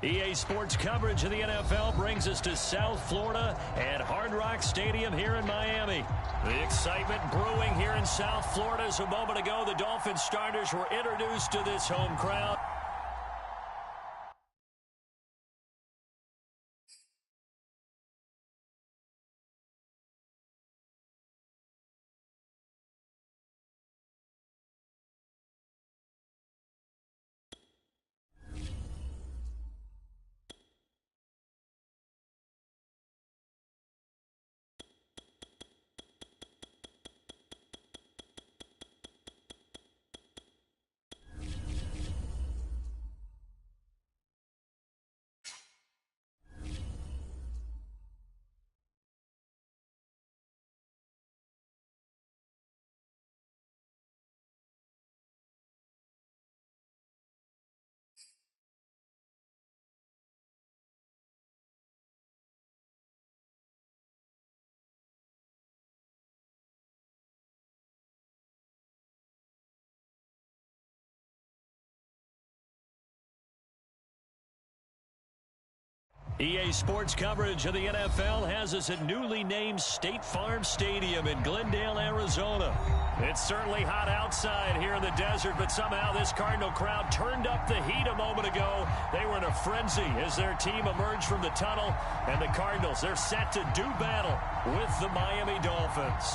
EA Sports coverage of the NFL brings us to South Florida at Hard Rock Stadium here in Miami. The excitement brewing here in South Florida as a moment ago the Dolphins starters were introduced to this home crowd. EA Sports coverage of the NFL has us at newly named State Farm Stadium in Glendale, Arizona. It's certainly hot outside here in the desert, but somehow this Cardinal crowd turned up the heat a moment ago. They were in a frenzy as their team emerged from the tunnel, and the Cardinals, they're set to do battle with the Miami Dolphins.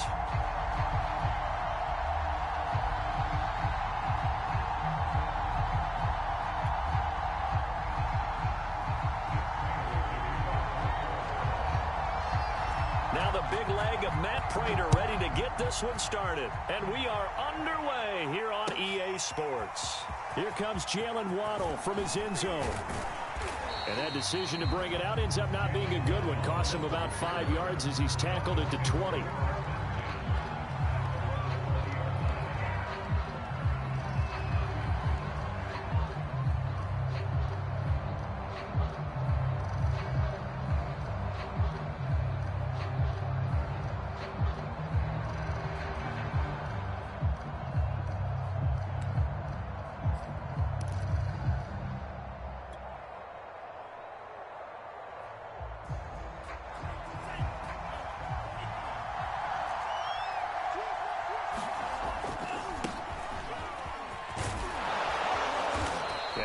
Now the big leg of Matt Prater ready to get this one started. And we are underway here on EA Sports. Here comes Jalen Waddle from his end zone. And that decision to bring it out ends up not being a good one. Costs him about 5 yards as he's tackled it to 20.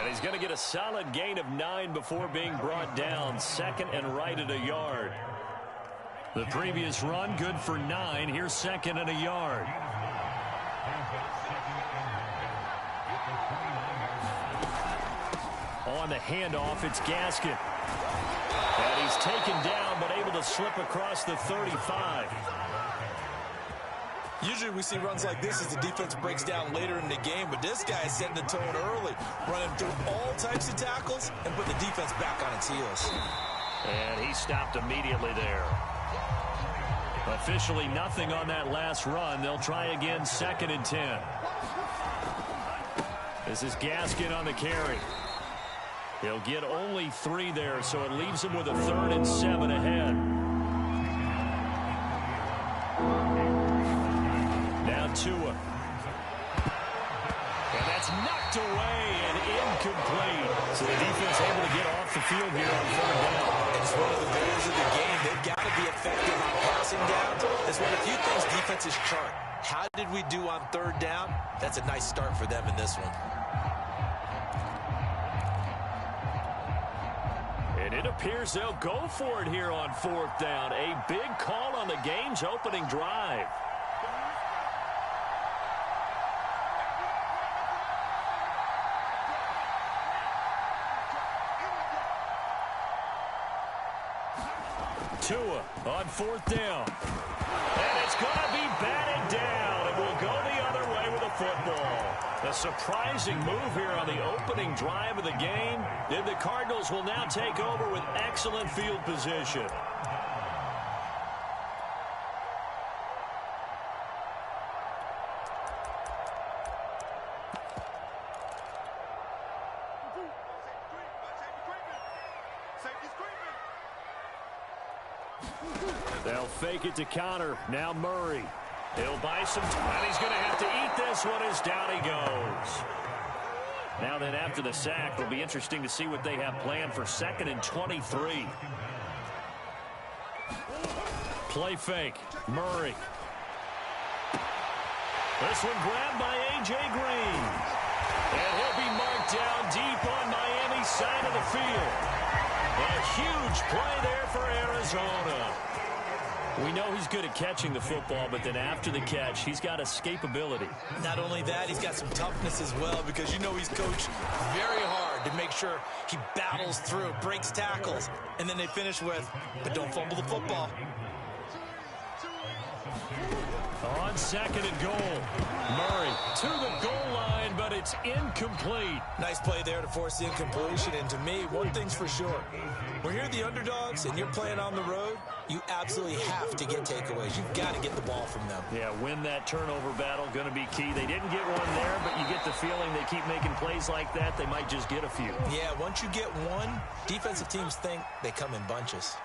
He's going to get a solid gain of 9 before being brought down. Second and right at a yard. The previous run good for 9. Here's second and a yard. On the handoff, it's Gaskin. And he's taken down but able to slip across the 35. Usually we see runs like this as the defense breaks down later in the game, but this guy is setting the tone early, running through all types of tackles and put the defense back on its heels. And he stopped immediately there. Officially nothing on that last run. They'll try again, second and 10. This is Gaskin on the carry. He'll get only 3 there, so it leaves him with a 3rd and 7 ahead. Tua. And that's knocked away and incomplete. So the defense able to get off the field here on 3rd down. It's one of the goals of the game. They've got to be effective on passing downs. It's one of the few things defenses chart. How did we do on 3rd down? That's a nice start for them in this one. And it appears they'll go for it here on 4th down. A big call on the game's opening drive. Tua on 4th down. And it's going to be batted down. And we'll go the other way with the football. A surprising move here on the opening drive of the game. And the Cardinals will now take over with excellent field position. They'll fake it to counter. Now Murray. He'll buy some time. He's going to have to eat this one as down he goes. Now then, after the sack, it'll be interesting to see what they have planned for 2nd and 23. Play fake. Murray. This one grabbed by A.J. Green. And he'll be marked down deep on Miami's side of the field. A huge play there for Arizona. We know he's good at catching the football, but then after the catch, he's got escapability. Not only that, he's got some toughness as well, because you know he's coached very hard to make sure he battles through, breaks tackles, and then they finish with, but don't fumble the football. On 2nd and goal, Murray to the goal line, but it's incomplete. Nice play there to force the incompletion, and to me, one thing's for sure. When you're the underdogs and you're playing on the road, you absolutely have to get takeaways. You've got to get the ball from them. Yeah, win that turnover battle, going to be key. They didn't get one there, but you get the feeling they keep making plays like that, they might just get a few. Yeah, once you get one, defensive teams think they come in bunches.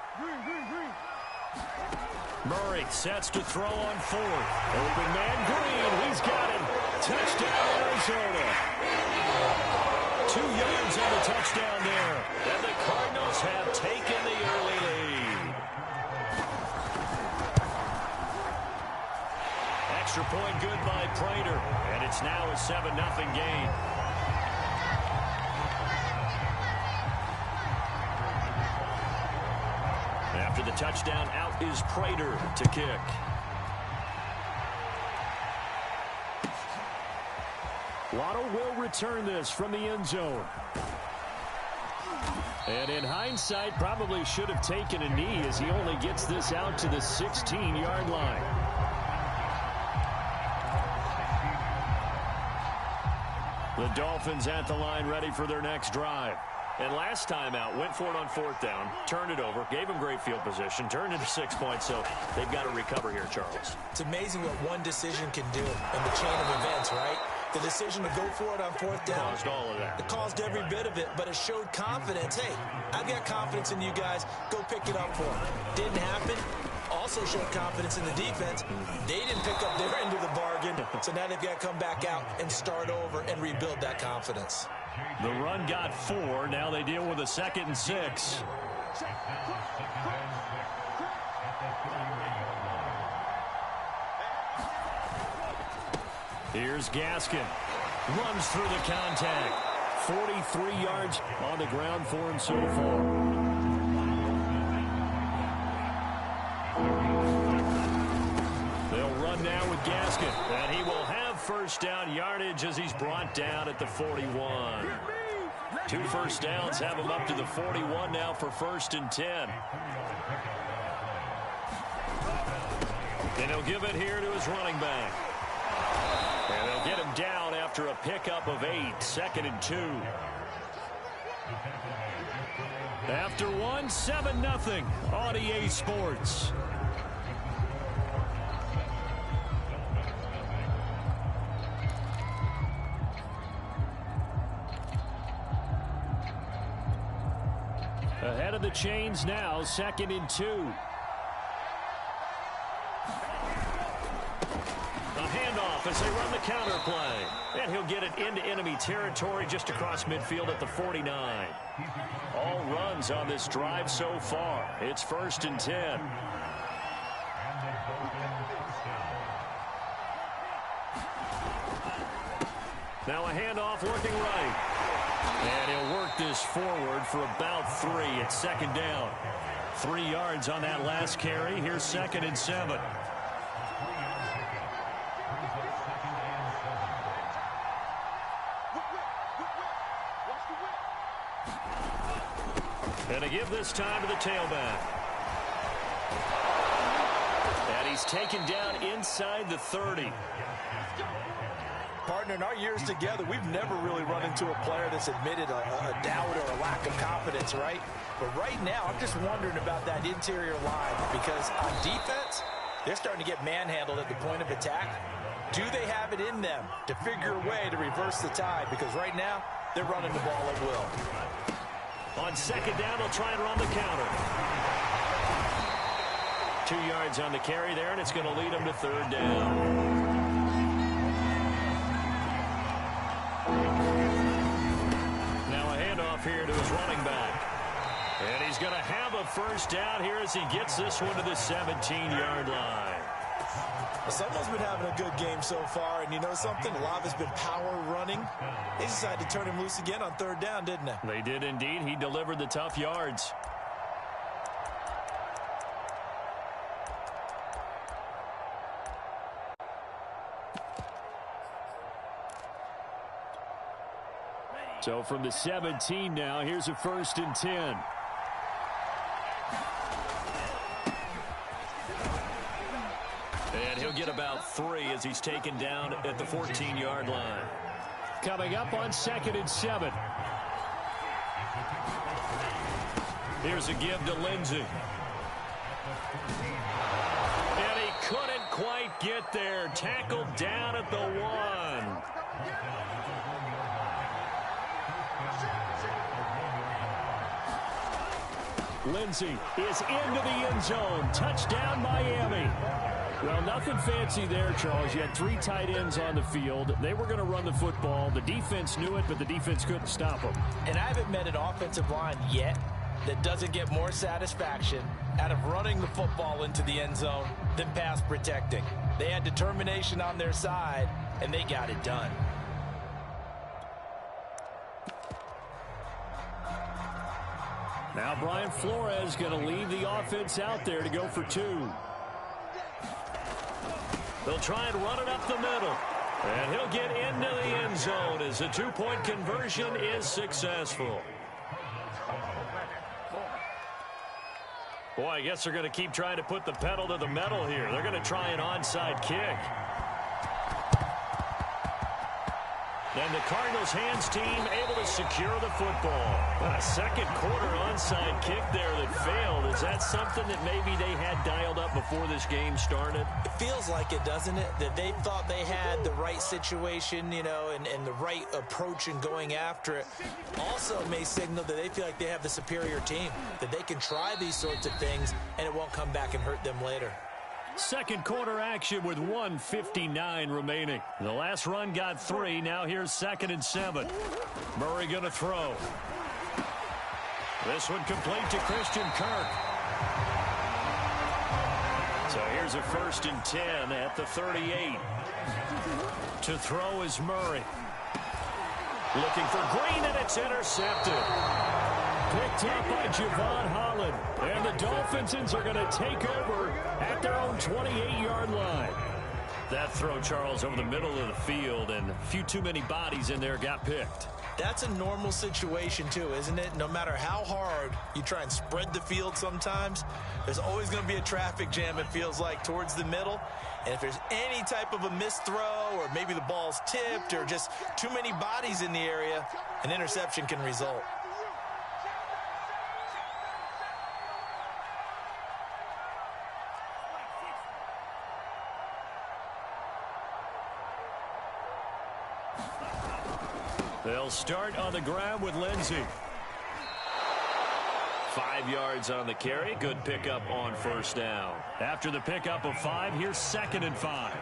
Murray sets to throw on 4th. Open man Green, he's got him. Touchdown, Arizona. 2 yards on the touchdown there. And the Cardinals have taken the early lead. Extra point good by Prater. And it's now a 7-0 game. After the touchdown, out is Prater to kick. Waddle will return this from the end zone. And in hindsight, probably should have taken a knee as he only gets this out to the 16-yard line. The Dolphins at the line ready for their next drive. And last time out, went for it on 4th down, turned it over, gave them great field position, turned into 6 points, so they've got to recover here, Charles. It's amazing what one decision can do in the chain of events, right? The decision to go for it on 4th down. Caused all of that. It caused every bit of it, but it showed confidence. Hey, I've got confidence in you guys. Go pick it up for them. Didn't happen. Also showed confidence in the defense. They didn't pick up their end of the bargain, so now they've got to come back out and start over and rebuild that confidence. The run got 4. Now they deal with a 2nd and 6. Here's Gaskin. Runs through the contact. 43 yards on the ground for him so far. They'll run now with Gaskin. And he will have 1st down yardage as he's brought down at the 41. 2 first downs have him up to the 41 now for 1st and 10. And he'll give it here to his running back. And they'll get him down after a pickup of 8, 2nd and 2. After 1, 7-0 on EA Sports. Ahead of the chains now, 2nd and 2. A handoff as they run the counter play. And he'll get it into enemy territory just across midfield at the 49. All runs on this drive so far. It's 1st and 10. Now a handoff working right. And he'll work this forward for about 3 at 2nd down. 3 yards on that last carry. Here's 2nd and 7. And a give this time to the tailback. And he's taken down inside the 30. Partner, in our years together, we've never really run into a player that's admitted a doubt or a lack of confidence, right? But right now, I'm just wondering about that interior line, because on defense, they're starting to get manhandled at the point of attack. Do they have it in them to figure a way to reverse the tide? Because right now, they're running the ball at will. On 2nd down, they'll try and run the counter. 2 yards on the carry there, and it's going to lead them to 3rd down. off here to his running back. And he's going to have a first down here as he gets this one to the 17-yard line. Someone's been having a good game so far, and you know something? A lot of it's been power running. They decided to turn him loose again on third down, didn't they? They did indeed. He delivered the tough yards. So from the 17 now, here's a 1st and 10. And he'll get about 3 as he's taken down at the 14-yard line. Coming up on 2nd and 7. Here's a give to Lindsey. And he couldn't quite get there. Tackled down at the 1. Lindsey is into the end zone. Touchdown, Miami. Well, nothing fancy there, Charles. You had 3 tight ends on the field. They were going to run the football. The defense knew it, but the defense couldn't stop them. And I haven't met an offensive line yet that doesn't get more satisfaction out of running the football into the end zone than pass protecting. They had determination on their side, and they got it done. Now Brian Flores going to lead the offense out there to go for 2. They'll try and run it up the middle. And he'll get into the end zone as the 2-point conversion is successful. Boy, I guess they're going to keep trying to put the pedal to the metal here. They're going to try an onside kick. And the Cardinals hands team able to secure the football. A second quarter onside kick there that failed. Is that something that maybe they had dialed up before this game started? It feels like it, doesn't it? That they thought they had the right situation, you know, and the right approach in going after it. Also may signal that they feel like they have the superior team, that they can try these sorts of things and it won't come back and hurt them later. Second quarter action with 1:59 remaining. The last run got 3. Now here's 2nd and 7. Murray going to throw. This one complete to Christian Kirk. So here's a 1st and 10 at the 38. To throw is Murray. Looking for Green, and it's intercepted. Picked up by Javon Holland. And the Dolphins are going to take over at their own 28-yard line. That throw, Charles, over the middle of the field, and a few too many bodies in there got picked. That's a normal situation, too, isn't it? No matter how hard you try and spread the field sometimes, there's always going to be a traffic jam, it feels like, towards the middle. And if there's any type of a missed throw or maybe the ball's tipped or just too many bodies in the area, an interception can result. They'll start on the ground with Lindsey. 5 yards on the carry. Good pickup on 1st down. After the pickup of 5, here's 2nd and 5.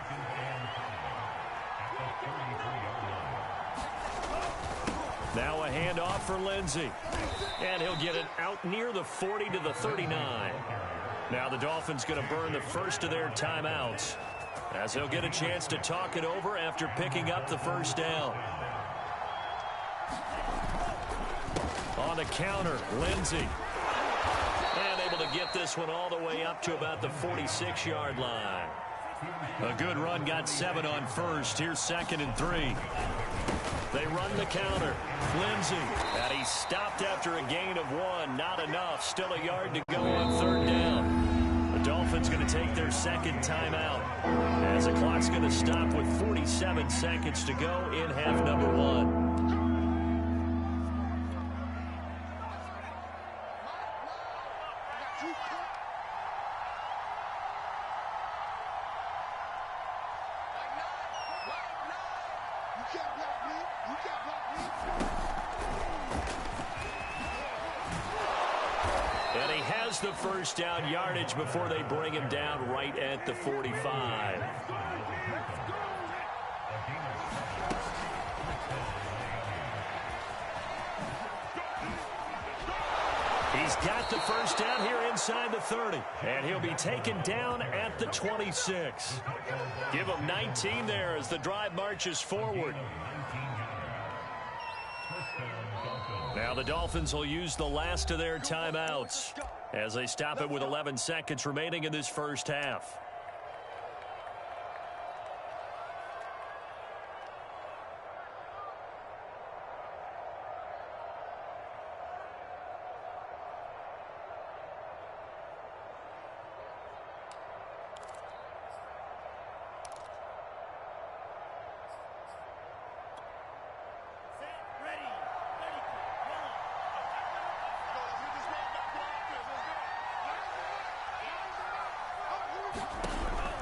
Now a handoff for Lindsey. And he'll get it out near the 40 to the 39. Now the Dolphins going to burn the first of their timeouts, as they'll get a chance to talk it over after picking up the 1st down. On the counter, Lindsey. And able to get this one all the way up to about the 46-yard line. A good run, got 7 on 1st. Here's 2nd and 3. They run the counter. Lindsey. And he stopped after a gain of 1. Not enough. Still a yard to go on 3rd down. The Dolphins going to take their 2nd timeout, as the clock's going to stop with 47 seconds to go in half number 1. And he has the 1st down yardage before they bring him down right at the 45. He's got the first down here inside the 30. And he'll be taken down at the 26. Give him 19 there as the drive marches forward. Now the Dolphins will use the last of their timeouts as they stop it with 11 seconds remaining in this first half.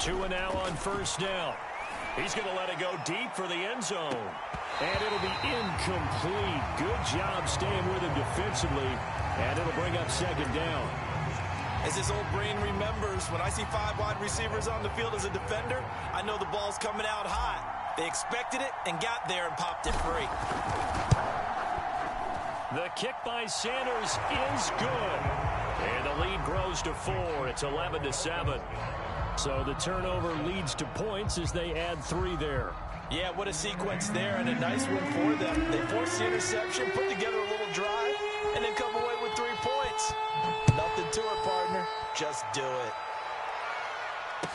Two and now on first down. He's going to let it go deep for the end zone. And it'll be incomplete. Good job staying with him defensively. And it'll bring up second down. As his old brain remembers, when I see 5 wide receivers on the field as a defender, I know the ball's coming out hot. They expected it and got there and popped it free. The kick by Sanders is good. And the lead grows to 4. It's 11-7. So the turnover leads to points as they add 3 there. Yeah, what a sequence there, and a nice one for them. They forced the interception, put together a little drive, and then come away with 3 points. Nothing to it, partner. Just do it.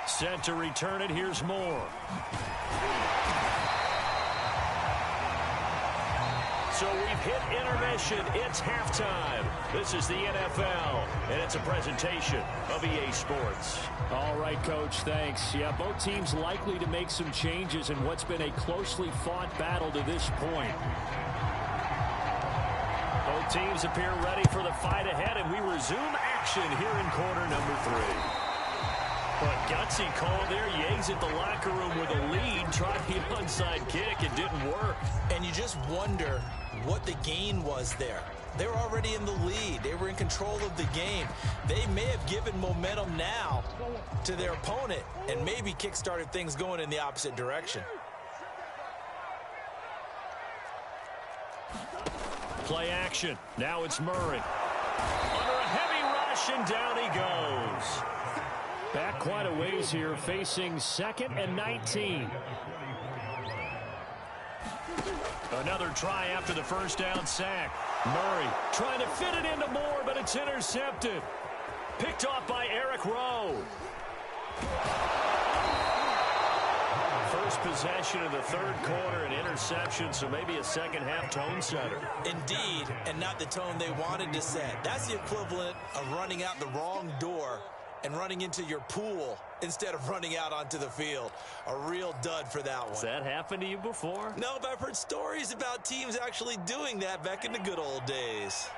Set to return it. Here's Moore. So we've hit intermission. It's halftime. This is the NFL, and it's a presentation of EA Sports. All right, Coach, thanks. Yeah, both teams likely to make some changes in what's been a closely fought battle to this point. Both teams appear ready for the fight ahead, and we resume action here in quarter number 3. But gutsy call there. Yates at the locker room with a lead. Tried the onside kick. It didn't work. And you just wonder what the gain was there. They were already in the lead. They were in control of the game. They may have given momentum now to their opponent and maybe kick-started things going in the opposite direction. Play action. Now it's Murray. Under a heavy rush, and down he goes. Back quite a ways here, facing 2nd and 19. Another try after the first down sack. Murray trying to fit it into Moore, but it's intercepted. Picked off by Eric Rowe. First possession of the 3rd quarter, an interception, so maybe a second-half tone setter. Indeed, and not the tone they wanted to set. That's the equivalent of running out the wrong door and running into your pool instead of running out onto the field. A real dud for that one. Has that happened to you before? No, but I've heard stories about teams actually doing that back in the good old days.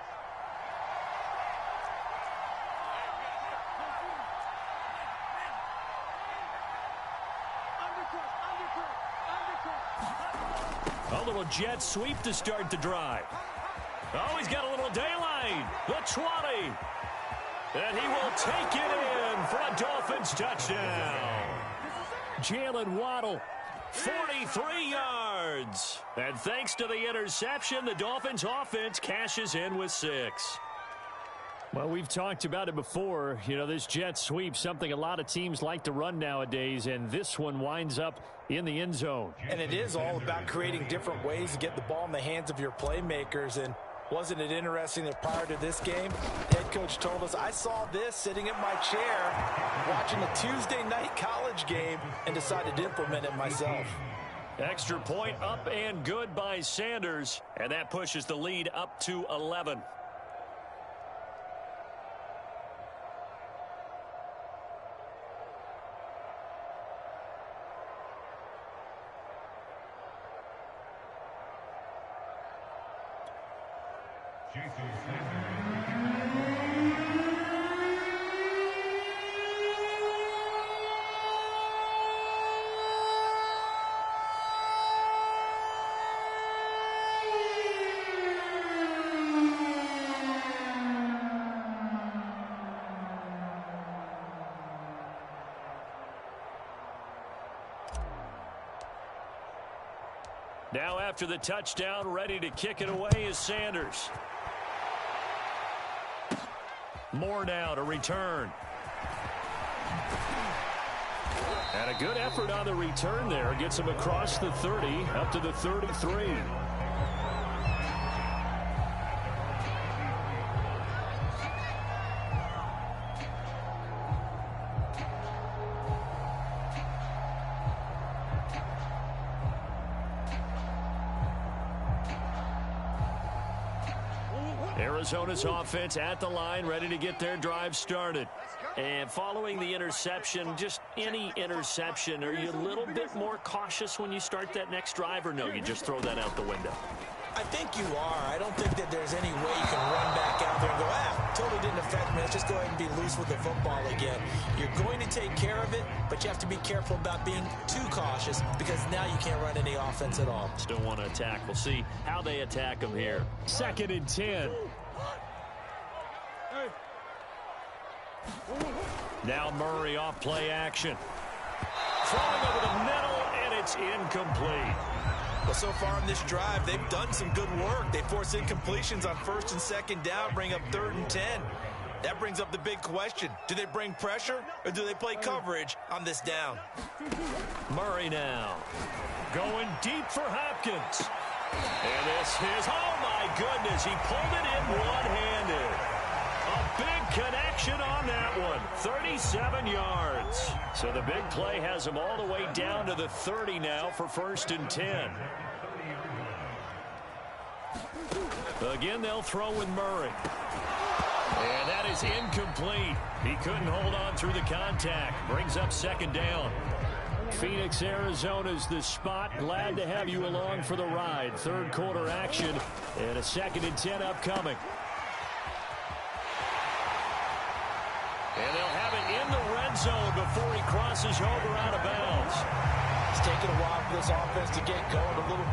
A little jet sweep to start the drive. Oh, he's got a little daylight. The 20. And he will take it in for a Dolphins touchdown. Jalen Waddle, 43 yards. And thanks to the interception, the Dolphins offense cashes in with 6. Well, we've talked about it before. You know, this jet sweep, something a lot of teams like to run nowadays, and this one winds up in the end zone. And it is all about creating different ways to get the ball in the hands of your playmakers. And wasn't it interesting that prior to this game, head coach told us, I saw this sitting in my chair watching a Tuesday night college game and decided to implement it myself. Extra point up and good by Sanders, and that pushes the lead up to 11. Now after the touchdown, ready to kick it away is Sanders. More now to return. And a good effort on the return there. Gets him across the 30 up to the 33. Arizona's offense at the line, ready to get their drive started. And following the interception, just any interception, are you a little bit more cautious when you start that next drive, or no, you just throw that out the window? I think you are. I don't think that there's any way you can run back out there and go, totally didn't affect me. Let's just go ahead and be loose with the football again. You're going to take care of it, but you have to be careful about being too cautious because now you can't run any offense at all. Still want to attack. We'll see how they attack them here. 2nd and 10. Now Murray off play action. Throwing over the middle, and it's incomplete. Well, so far in this drive, they've done some good work. They force incompletions on 1st and 2nd down, bring up 3rd and 10. That brings up the big question. Do they bring pressure, or do they play coverage on this down? Murray now. Going deep for Hopkins. And this is, oh my goodness, he pulled it in one-handed. A big connection on that one. 37 yards. So the big play has him all the way down to the 30 now for 1st and 10. Again, they'll throw with Murray. And that is incomplete. He couldn't hold on through the contact. Brings up 2nd down. Phoenix, Arizona's the spot. Glad to have you along for the ride. 3rd quarter action and a 2nd and 10 upcoming. And they'll have it in the red zone before he crosses over out of bounds. It's taken a while for this offense to get going a little.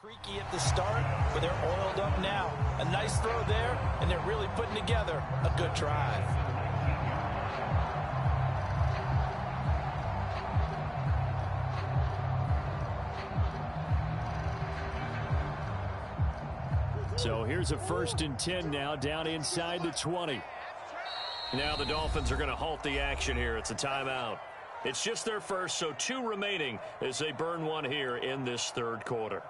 Creaky at the start, but they're oiled up now. A nice throw there, and they're really putting together a good drive. So here's a 1st and 10 now, down inside the 20. Now the Dolphins are going to halt the action here. It's a timeout. It's just their first, so 2 remaining as they burn one here in this 3rd quarter.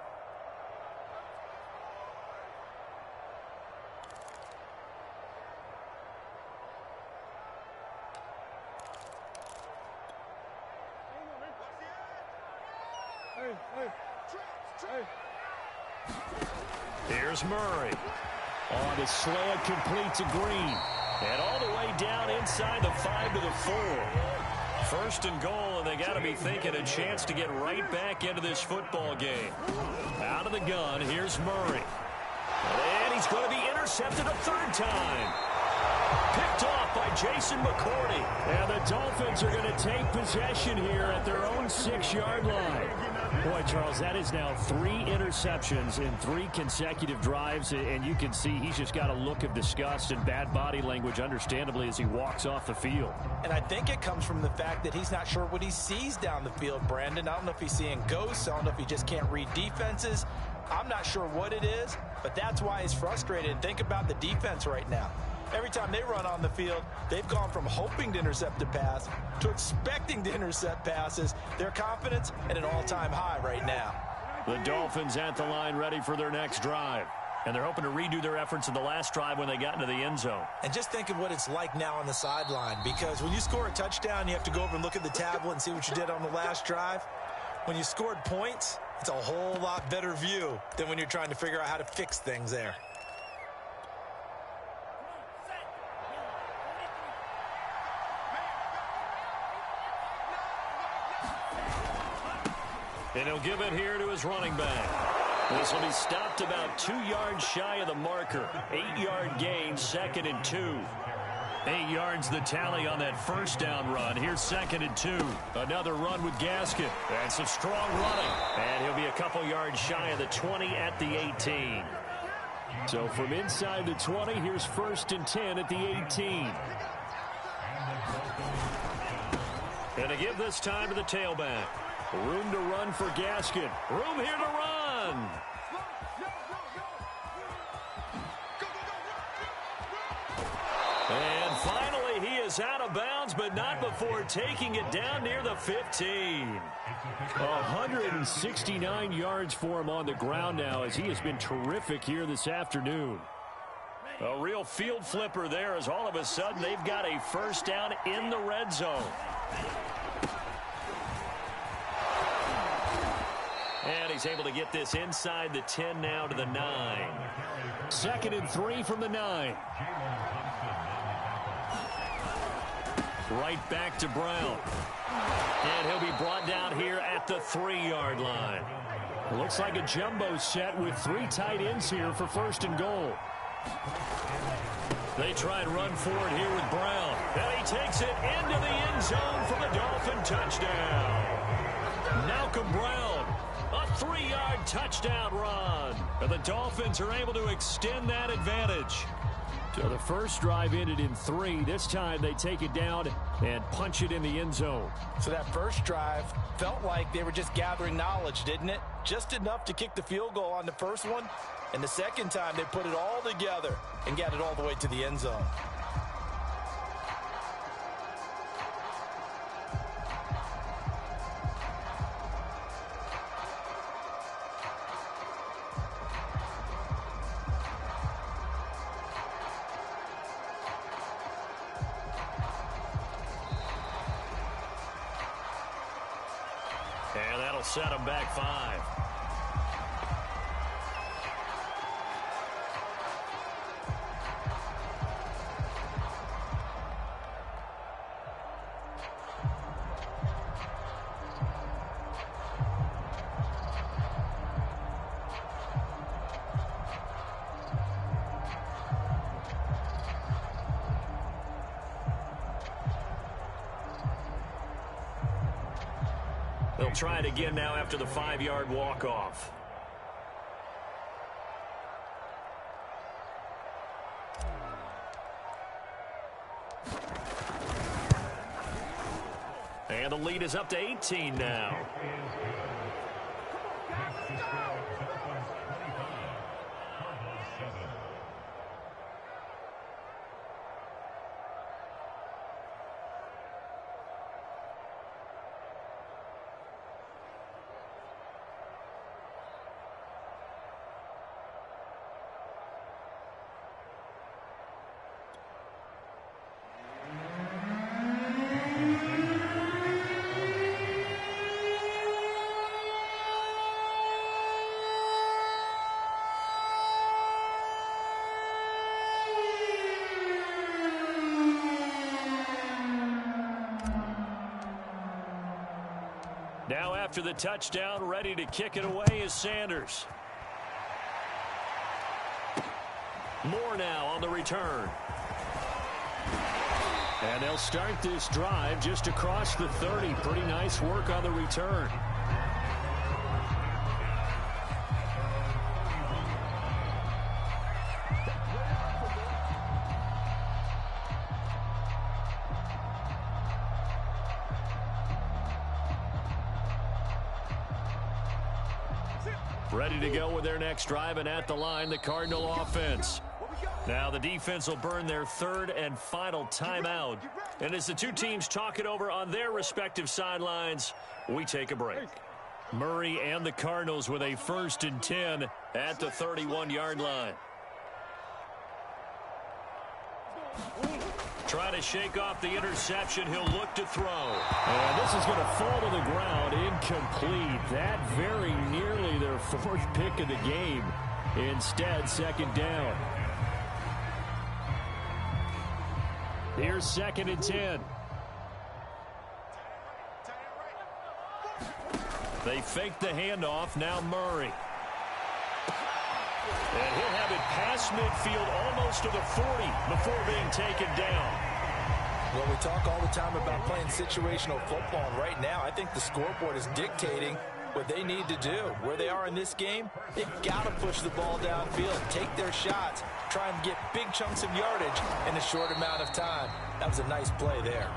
Here's Murray. On the slant, complete to Green. And all the way down inside the 5 to the 4. 1st and goal, and they got to be thinking a chance to get right back into this football game. Out of the gun, here's Murray. And he's going to be intercepted a 3rd time. Picked off by Jason McCourty. And the Dolphins are going to take possession here at their own 6-yard line. Boy, Charles, that is now 3 interceptions in 3 consecutive drives, and you can see he's just got a look of disgust and bad body language, understandably, as he walks off the field. And I think it comes from the fact that he's not sure what he sees down the field, Brandon. I don't know if he's seeing ghosts. I don't know if he just can't read defenses. I'm not sure what it is, but that's why he's frustrated. Think about the defense right now. Every time they run on the field, they've gone from hoping to intercept a pass to expecting to intercept passes. Their confidence at an all-time high right now. The Dolphins at the line ready for their next drive. And they're hoping to redo their efforts in the last drive when they got into the end zone. And just think of what it's like now on the sideline, because when you score a touchdown, you have to go over and look at the tablet and see what you did on the last drive. When you scored points, It's a whole lot better view than when you're trying to figure out how to fix things there. And he'll give it here to his running back. This will be stopped about 2 yards shy of the marker. 8-yard gain, 2nd and 2. 8 yards the tally on that first down run. Here's 2nd and 2. Another run with Gaskin. And some strong running. And he'll be a couple yards shy of the 20 at the 18. So from inside the 20, here's 1st and 10 at the 18. And to give this time to the tailback. Room to run for Gaskin. Room here to run. And finally, he is out of bounds, but not before taking it down near the 15. 169 yards for him on the ground now, as he has been terrific here this afternoon. A real field flipper there, as all of a sudden they've got a first down in the red zone. And he's able to get this inside the 10 now to the 9. 2nd and 3 from the 9. Right back to Brown. And he'll be brought down here at the 3-yard line. Looks like a jumbo set with 3 tight ends here for 1st and goal. They try and run forward here with Brown. And he takes it into the end zone for the Dolphin touchdown. Malcolm Brown. A 3-yard touchdown run. And the Dolphins are able to extend that advantage. So the first drive ended in 3. This time they take it down and punch it in the end zone. So that first drive felt like they were just gathering knowledge, didn't it? Just enough to kick the field goal on the first one. And the second time they put it all together and got it all the way to the end zone. And that'll set them back 5. They'll try it again now after the 5-yard walk-off. And the lead is up to 18 now. Now after the touchdown, ready to kick it away is Sanders. Moore now on the return. And they'll start this drive just across the 30. Pretty nice work on the return. Ready to go with their next drive, and at the line, the Cardinal offense. Now the defense will burn their 3rd and final timeout. And as the two teams talk it over on their respective sidelines, we take a break. Murray and the Cardinals with a 1st and 10 at the 31-yard line. Trying to shake off the interception. He'll look to throw. And this is going to fall to the ground. Incomplete. That very nearly their fourth pick of the game. Instead, second down. Here's 2nd and 10. They fake the handoff. Now Murray. And he'll have it past midfield almost to the 40 before being taken down. Well, we talk all the time about playing situational football, and right now I think the scoreboard is dictating what they need to do. Where they are in this game, they've got to push the ball downfield, take their shots, try and get big chunks of yardage in a short amount of time. That was a nice play there.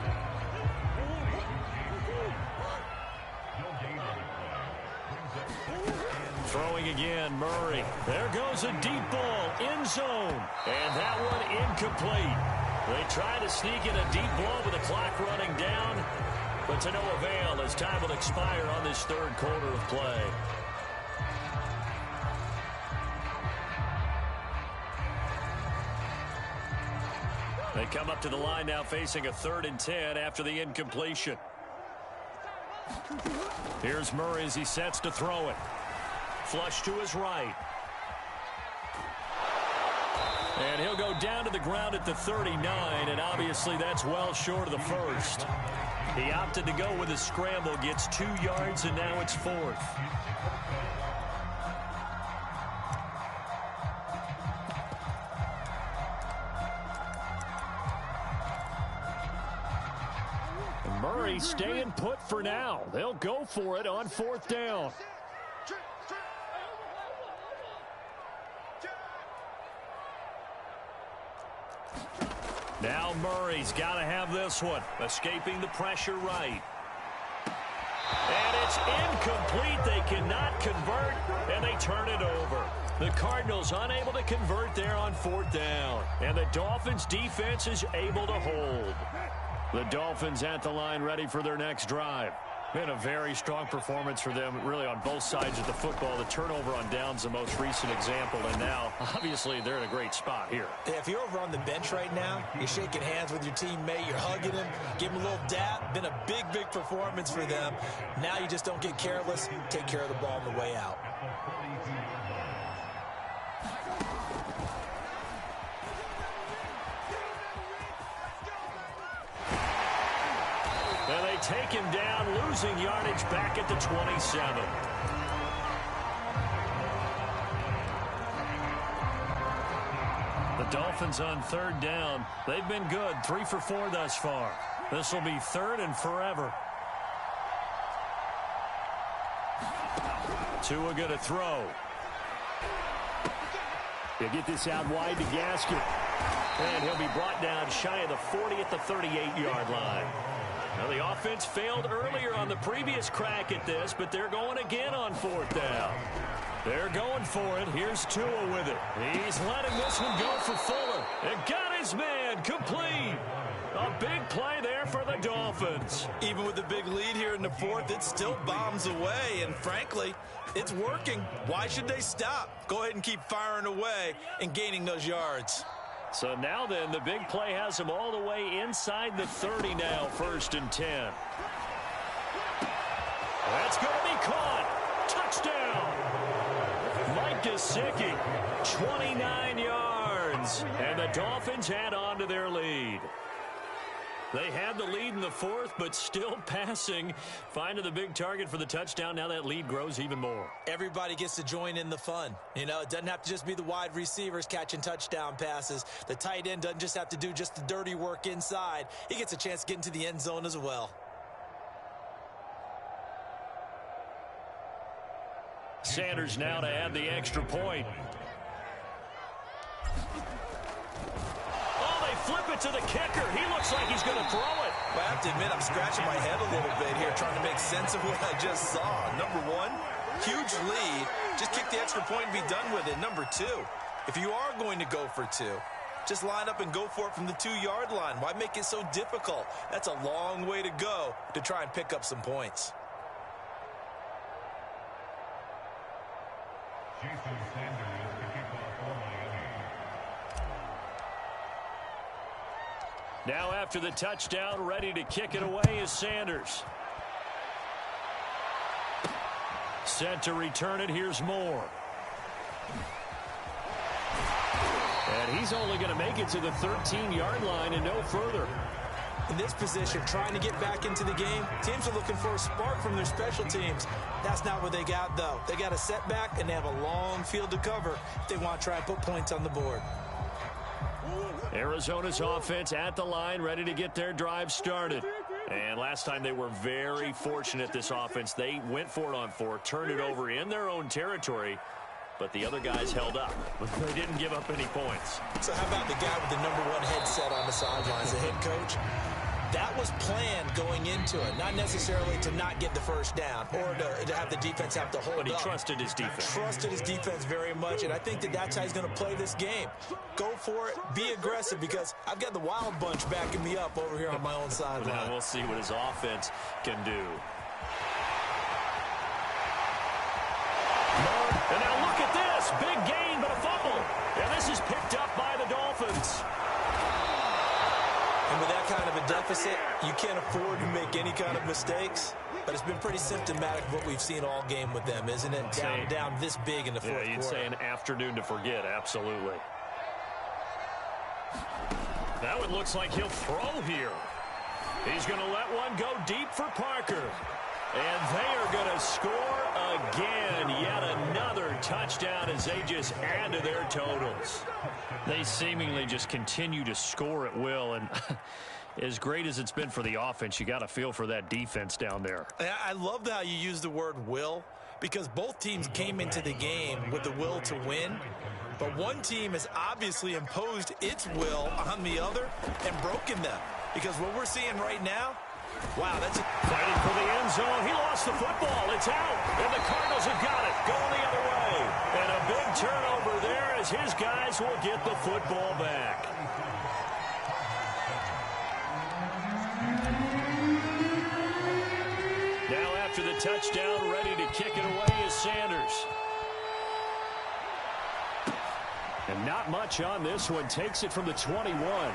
Throwing again, Murray. There goes a deep ball, end zone. And that one incomplete. They try to sneak in a deep ball with the clock running down, but to no avail as time will expire on this third quarter of play. They come up to the line now facing a 3rd and 10 after the incompletion. Here's Murray as he sets to throw it. Flush to his right. And he'll go down to the ground at the 39, and obviously that's well short of the first. He opted to go with a scramble, gets 2 yards, and now it's 4th. And Murray staying put for now. They'll go for it on 4th down. Now Murray's got to have this one. Escaping the pressure right. And it's incomplete. They cannot convert, and they turn it over. The Cardinals unable to convert there on 4th down. And the Dolphins defense is able to hold. The Dolphins at the line ready for their next drive. Been a very strong performance for them, really, on both sides of the football. The turnover on downs, the most recent example, and now, obviously, they're in a great spot here. Yeah, if you're over on the bench right now, you're shaking hands with your teammate, you're hugging him, give him a little dap. Been a big, big performance for them. Now you just don't get careless. Take care of the ball on the way out. And they take him down, losing yardage back at the 27. The Dolphins on 3rd down. They've been good, 3 for 4 thus far. This will be 3rd and forever. Tua going to throw. He'll get this out wide to Gaskin. And he'll be brought down shy of the 40 at the 38-yard line. Now, the offense failed earlier on the previous crack at this, but they're going again on 4th down. They're going for it. Here's Tua with it. He's letting this one go for Fuller. And got his man complete. A big play there for the Dolphins. Even with the big lead here in the 4th, it still bombs away. And frankly, it's working. Why should they stop? Go ahead and keep firing away and gaining those yards. So now then, the big play has them all the way inside the 30 now, 1st and 10. That's going to be caught. Touchdown. Mike Gesicki, 29 yards. And the Dolphins add on to their lead. They had the lead in the 4th, but still passing. Finding the big target for the touchdown. Now that lead grows even more. Everybody gets to join in the fun. You know, it doesn't have to just be the wide receivers catching touchdown passes. The tight end doesn't just have to do just the dirty work inside. He gets a chance to get into the end zone as well. Sanders now to add the extra point. Flip it to the kicker. He looks like he's going to throw it. Well, I have to admit, I'm scratching my head a little bit here trying to make sense of what I just saw. Number 1, huge lead. Just kick the extra point and be done with it. Number 2, if you are going to go for 2, just line up and go for it from the 2-yard line. Why make it so difficult? That's a long way to go to try and pick up some points. Now after the touchdown, ready to kick it away is Sanders. Set to return it, here's Moore. And he's only going to make it to the 13-yard line and no further. In this position, trying to get back into the game, teams are looking for a spark from their special teams. That's not what they got, though. They got a setback, and they have a long field to cover if they want to try and put points on the board. Arizona's offense at the line, ready to get their drive started. And last time they were very fortunate, this offense. They went for it on 4, turned it over in their own territory, but the other guys held up. They didn't give up any points. So how about the guy with the #1 headset on the sidelines, the head coach? That was planned going into it, not necessarily to not get the first down or to have the defense have to hold up. But he trusted his defense. Trusted his defense very much, and I think that's how he's going to play this game. Go for it, be aggressive, because I've got the wild bunch backing me up over here on my own sideline. Now we'll see what his offense can do. And now look at this. Big gain, but a fumble. And this is picked up by the Dolphins. And with that kind of a deficit, you can't afford to make any kind of mistakes. But it's been pretty symptomatic of what we've seen all game with them, isn't it? Down this big in the fourth quarter. You'd say an afternoon to forget, absolutely. Now it looks like he'll throw here. He's going to let one go deep for Parker. And they are going to score again. Yet another touchdown as they just add to their totals. They seemingly just continue to score at will. And as great as it's been for the offense, you got to feel for that defense down there. I love how you use the word will, because both teams came into the game with the will to win. But one team has obviously imposed its will on the other and broken them. Because what we're seeing right now, wow, that's fighting for the end zone. He lost the football. It's out. And the Cardinals have got it. Going the other way. And a big turnover there as his guys will get the football back. Now after the touchdown, ready to kick it away is Sanders. And not much on this one. Takes it from the 21.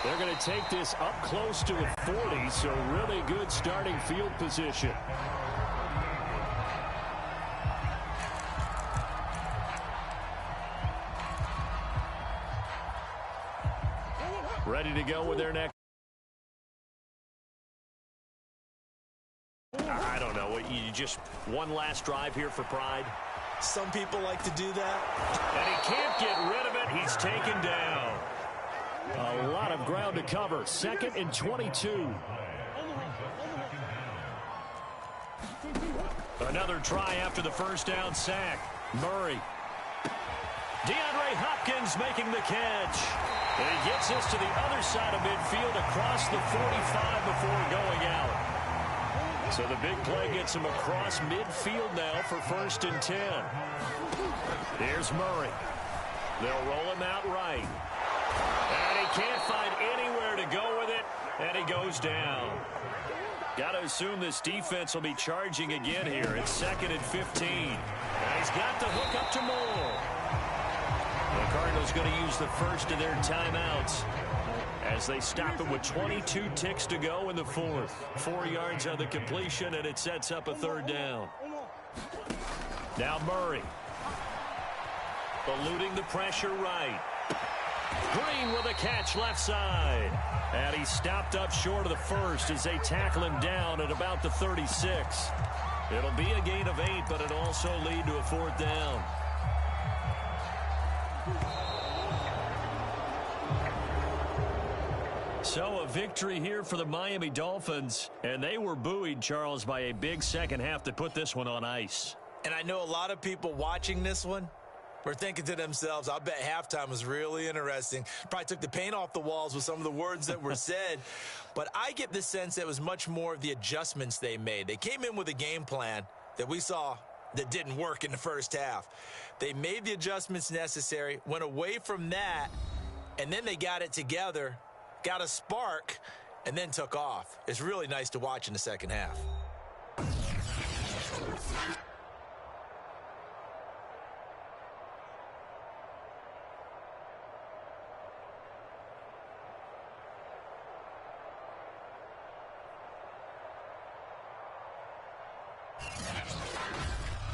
They're going to take this up close to the 40, so really good starting field position. Ready to go with their next. I don't know. You just one last drive here for pride? Some people like to do that. And he can't get rid of it. He's taken down. A lot of ground to cover. 2nd and 22. Another try after the first down sack. Murray. DeAndre Hopkins making the catch. And he gets us to the other side of midfield across the 45 before going out. So the big play gets him across midfield now for 1st and 10. Here's Murray. They'll roll him out right. And he can't find anywhere to go with it, and he goes down. Got to assume this defense will be charging again here. It's 2nd and 15. And he's got the hook up to Moore. The Cardinals going to use the first of their timeouts as they stop it with 22 ticks to go in the 4th. 4 yards on the completion, and it sets up a 3rd down. Now Murray. Eluding the pressure right. Green with a catch left side. And he stopped up short of the 1st as they tackle him down at about the 36. It'll be a gain of 8, but it'll also lead to a 4th down. So a victory here for the Miami Dolphins. And they were buoyed, Charles, by a big second half that put this one on ice. And I know a lot of people watching this one were thinking to themselves, I bet halftime was really interesting. Probably took the paint off the walls with some of the words that were said. But I get the sense that it was much more of the adjustments they made. They came in with a game plan that we saw that didn't work in the first half. They made the adjustments necessary, went away from that, and then they got it together, got a spark, and then took off. It's really nice to watch in the second half.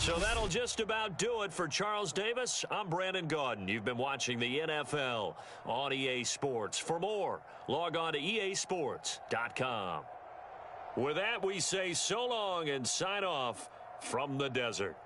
So that'll just about do it for Charles Davis. I'm Brandon Gaudin. You've been watching the NFL on EA Sports. For more, log on to easports.com. With that, we say so long and sign off from the desert.